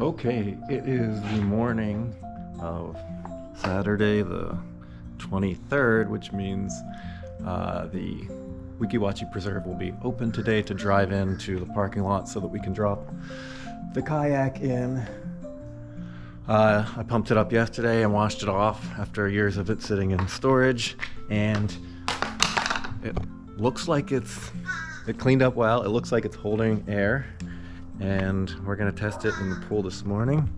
Okay, it is the morning of Saturday the 23rd, which means the Weeki Wachee Preserve will be open today to drive into the parking lot so that we can drop the kayak in. I pumped it up yesterday and washed it off after years of it sitting in storage, and it looks like it cleaned up well. It looks like it's holding air, and we're gonna test it in the pool this morning.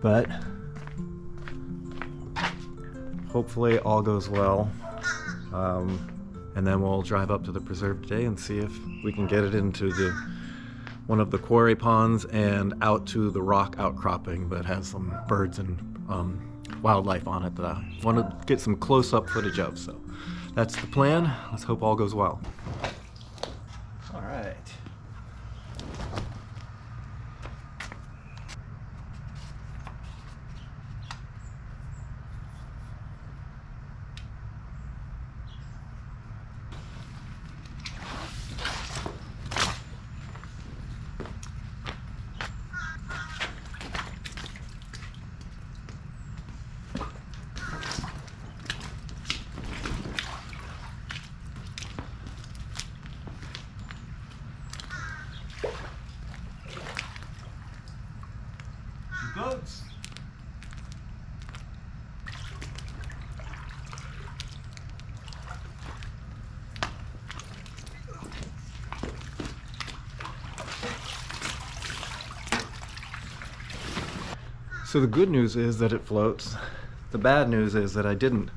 But hopefully all goes well, and then we'll drive up to the preserve today and see if we can get it into one of the quarry ponds and out to the rock outcropping that has some birds and wildlife on it that I want to get some close-up footage of. So that's the plan. Let's hope all goes well. All right. Boats. So the good news is that it floats. The bad news is that I didn't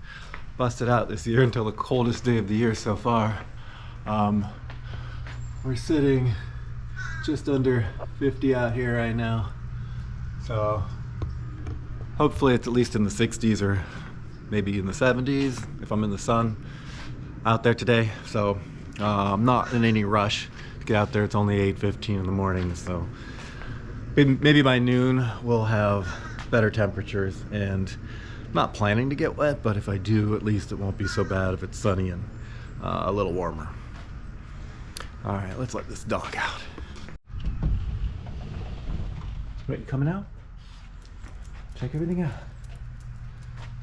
bust it out this year until the coldest day of the year so far. We're sitting just under 50 out here right now. So hopefully it's at least in the 60s or maybe in the 70s if I'm in the sun out there today. So I'm not in any rush to get out there. It's only 8:15 in the morning, so maybe by noon we'll have better temperatures, and I'm not planning to get wet, but if I do, at least it won't be so bad if it's sunny and a little warmer. All right, let's let this dog out. Wait, you coming out? Check everything out.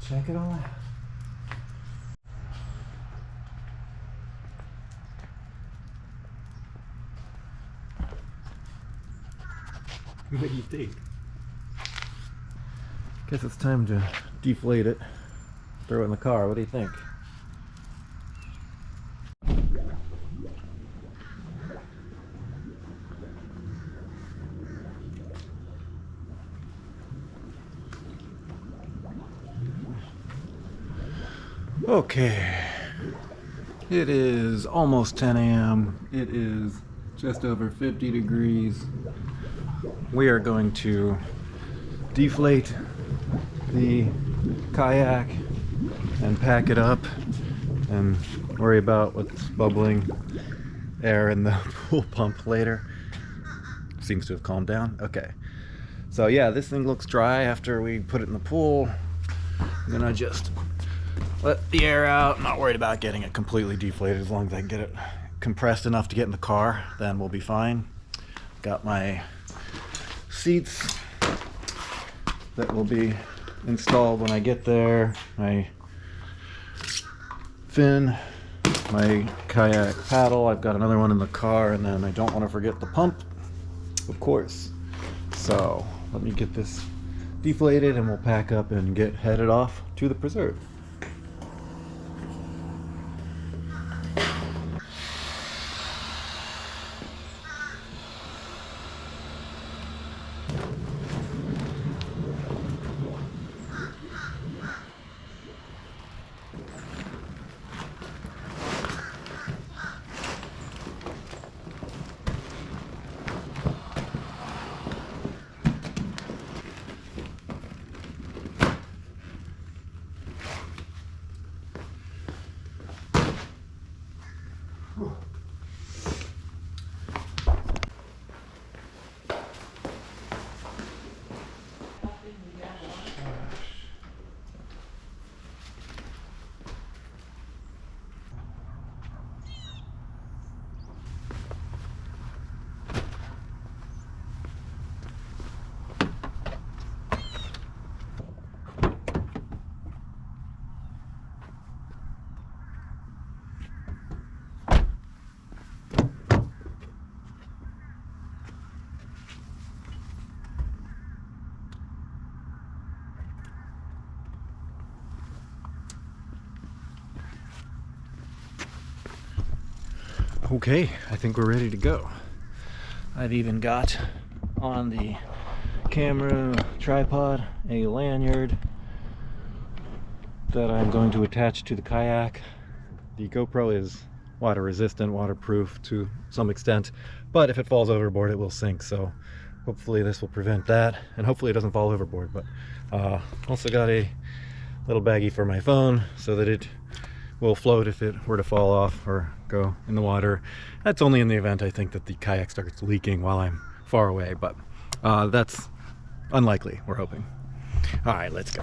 Check it all out. What do you think? Guess it's time to deflate it. Throw it in the car. What do you think? Okay, it is almost 10 a.m. It is just over 50 degrees. We are going to deflate the kayak and pack it up and worry about what's bubbling air in the pool pump later. Seems to have calmed down. Okay, so yeah, this thing looks dry after we put it in the pool. I'm gonna just let the air out. I'm not worried about getting it completely deflated. As long as I can get it compressed enough to get in the car, then we'll be fine. Got my seats that will be installed when I get there, my fin, my kayak paddle. I've got another one in the car, and then I don't want to forget the pump, of course. So let me get this deflated and we'll pack up and get headed off to the preserve. Okay, I think we're ready to go. I've even got on the camera tripod a lanyard that I'm going to attach to the kayak. The GoPro is water resistant, waterproof to some extent, but if it falls overboard it will sink, so hopefully this will prevent that, and hopefully it doesn't fall overboard. But also got a little baggie for my phone so that it will float if it were to fall off or go in the water. That's only in the event I think that the kayak starts leaking while I'm far away, but that's unlikely, we're hoping. All right, let's go.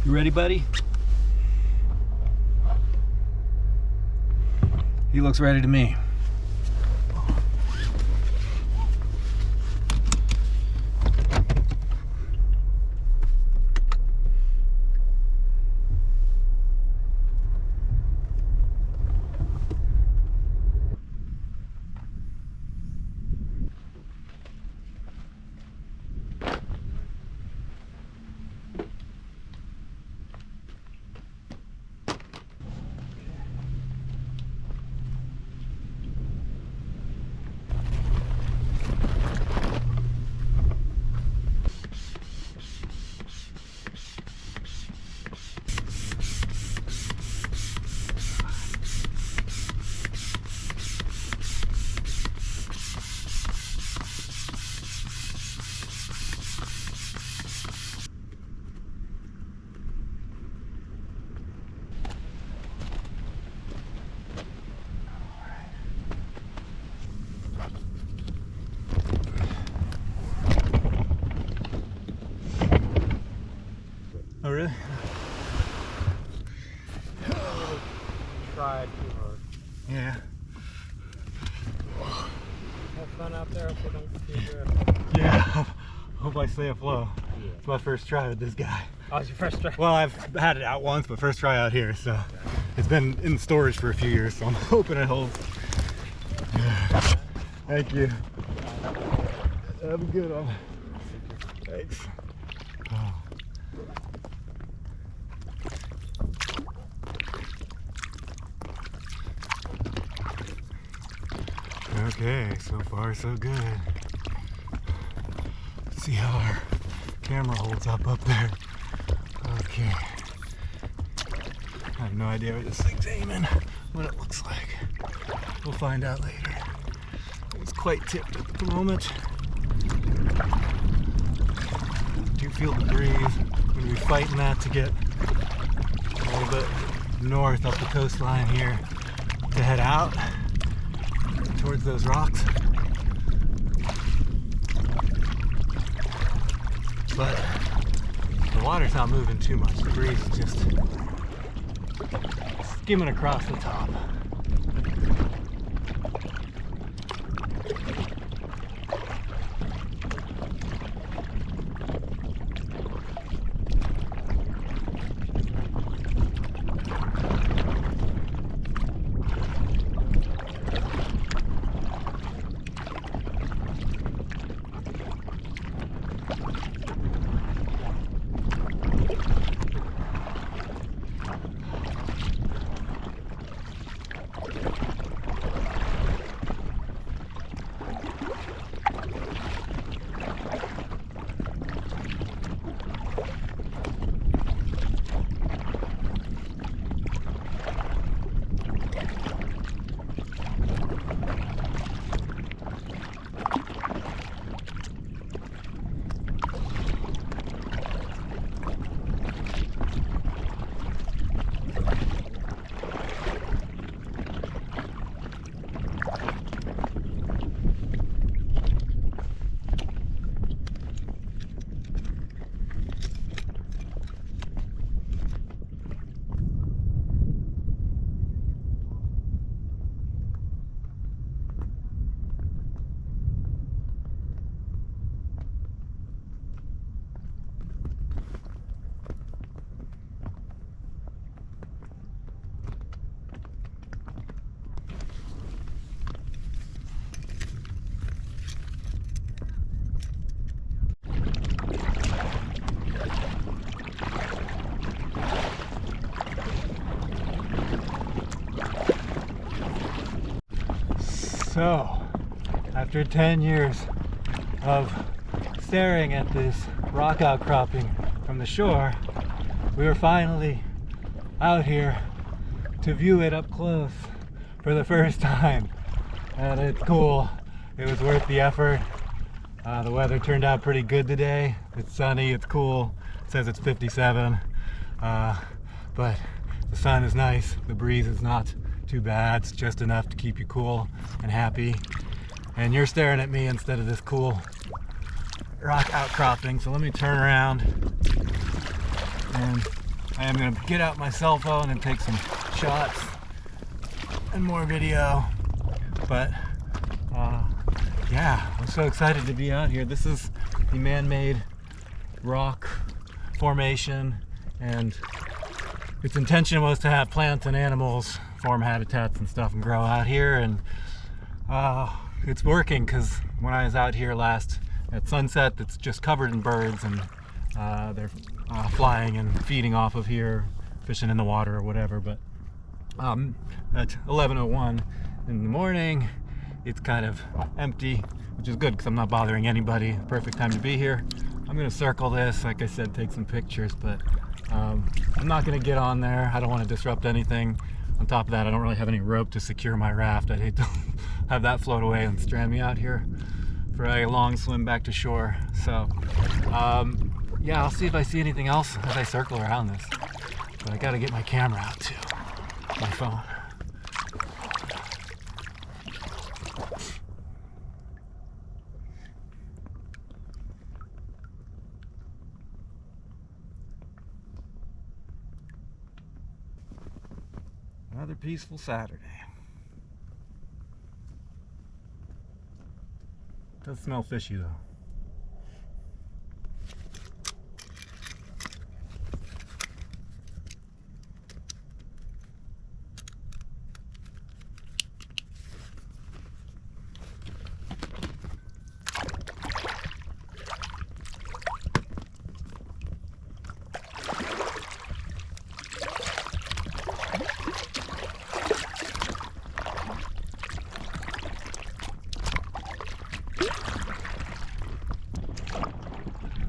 You ready, buddy? He looks ready to me. Oh, really? Tried too hard. Yeah. Have fun out there if we don't see you. Yeah. Hope I stay afloat. Yeah. It's my first try with this guy. Oh, it's your first try? Well, I've had it out once, but first try out here, so it's been in storage for a few years, so I'm hoping it holds. Yeah. Thank you. Have a good one. Thanks. Oh. Okay, so far so good. Let's see how our camera holds up there. Okay. I have no idea where this thing's aiming, what it looks like. We'll find out later. It's quite tipped at the moment. Do you feel the breeze? We're going to be fighting that to get a little bit north up the coastline here to head out towards those rocks. But the water's not moving too much. The breeze is just skimming across the top. So, after 10 years of staring at this rock outcropping from the shore, we were finally out here to view it up close for the first time. And it's cool. It was worth the effort. The weather turned out pretty good today. It's sunny, it's cool. It says it's 57. But the sun is nice. The breeze is not too bad. It's just enough to keep you cool and happy. And you're staring at me instead of this cool rock outcropping. So let me turn around, and I am going to get out my cell phone and take some shots and more video. But yeah, I'm so excited to be out here. This is the man-made rock formation, and its intention was to have plants and animals form habitats and stuff and grow out here, and it's working, because when I was out here last at sunset, it's just covered in birds, and they're flying and feeding off of here, fishing in the water or whatever. But at 11:01 in the morning, it's kind of empty, which is good because I'm not bothering anybody. Perfect time to be here. I'm gonna circle this, like I said, take some pictures, but I'm not gonna get on there. I don't want to disrupt anything. On top of that, I don't really have any rope to secure my raft. I'd hate to have that float away and strand me out here for a long swim back to shore. So yeah, I'll see if I see anything else as I circle around this. But I gotta get my camera out too, my phone. Another peaceful Saturday. Does smell fishy though.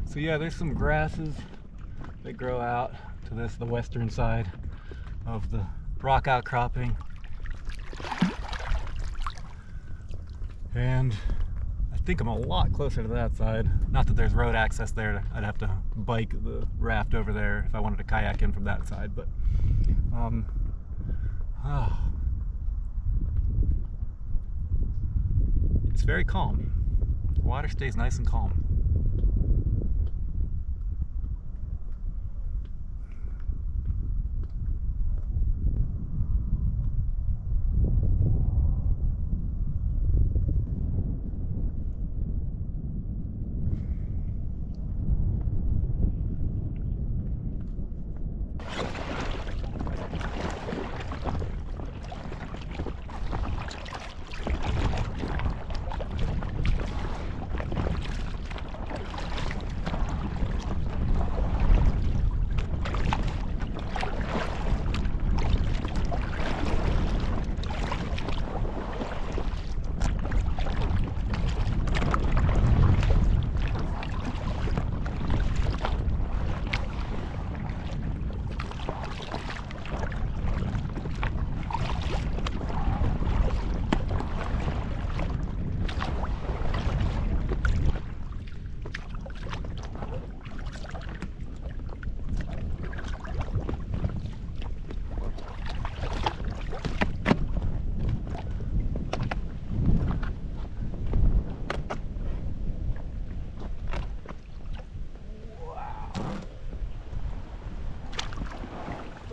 So yeah, there's some grasses that grow out to the western side of the rock outcropping. And I think I'm a lot closer to that side. Not that there's road access there. I'd have to bike the raft over there if I wanted to kayak in from that side, but it's very calm. The water stays nice and calm.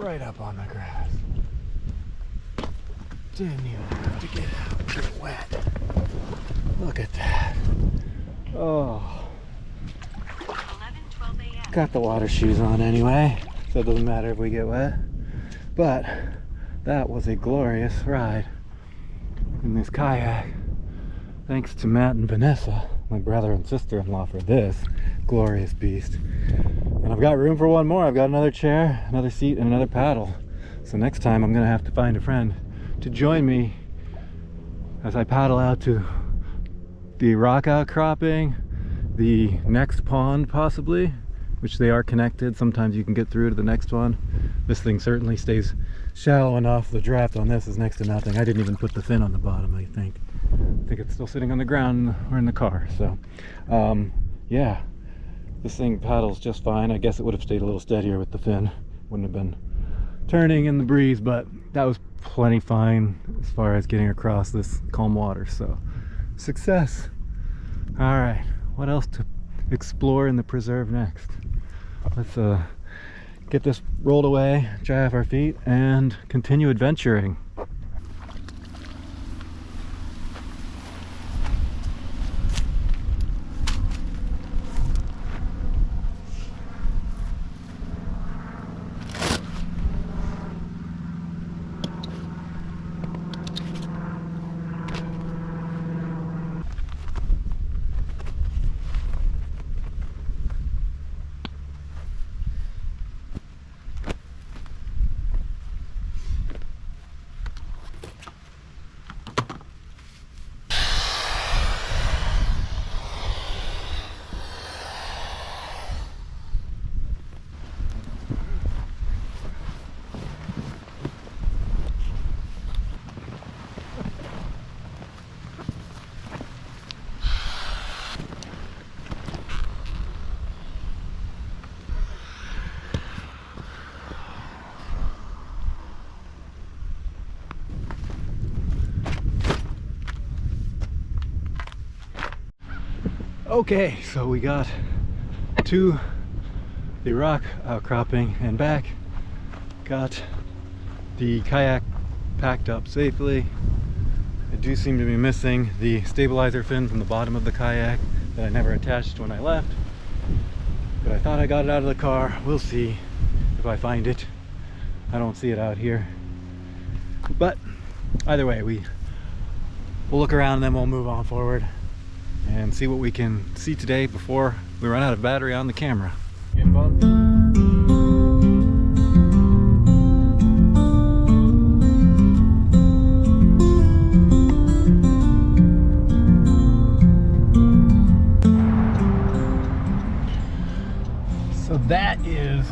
Right up on the grass. Didn't even have to get out and get wet. Look at that. Oh. 11:12 a.m. Got the water shoes on anyway, so it doesn't matter if we get wet. But that was a glorious ride in this kayak. Thanks to Matt and Vanessa, my brother and sister-in-law, for this glorious beast. And I've got room for one more. I've got another chair, another seat, and another paddle. So next time I'm gonna have to find a friend to join me as I paddle out to the rock outcropping, the next pond possibly, which they are connected. Sometimes you can get through to the next one. This thing certainly stays shallow enough. The draft on this is next to nothing. I didn't even put the fin on the bottom, I think. I think it's still sitting on the ground or in the car. So yeah, this thing paddles just fine. I guess it would have stayed a little steadier with the fin. Wouldn't have been turning in the breeze, but that was plenty fine as far as getting across this calm water. So success. All right, what else to explore in the preserve next? Let's get this rolled away, dry off our feet, and continue adventuring. Okay, so we got to the rock outcropping and back. Got the kayak packed up safely. I do seem to be missing the stabilizer fin from the bottom of the kayak that I never attached when I left. But I thought I got it out of the car. We'll see if I find it. I don't see it out here. But either way, we'll look around and then we'll move on forward and see what we can see today before we run out of battery on the camera. Getting bumped. So that is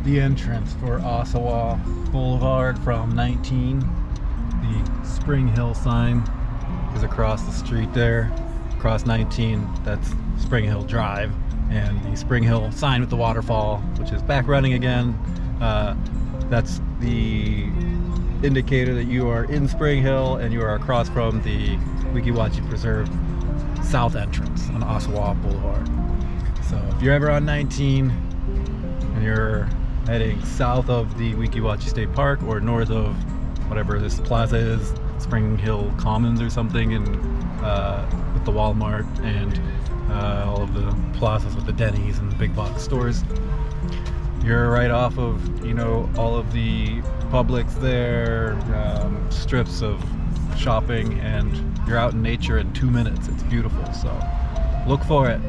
the entrance for Ossawa Boulevard from 19. The Spring Hill sign is across the street there. Across 19, that's Spring Hill Drive, and the Spring Hill sign with the waterfall, which is back running again. That's the indicator that you are in Spring Hill and you are across from the Weeki Wachee Preserve south entrance on Ossawa Boulevard. So if you're ever on 19 and you're heading south of the Weeki Wachee State Park or north of whatever this plaza is, Spring Hill Commons or something, and with the Walmart and all of the plazas with the Denny's and the big box stores, you're right off of, you know, all of the Publix there, strips of shopping, and you're out in nature in 2 minutes. It's beautiful, so look for it.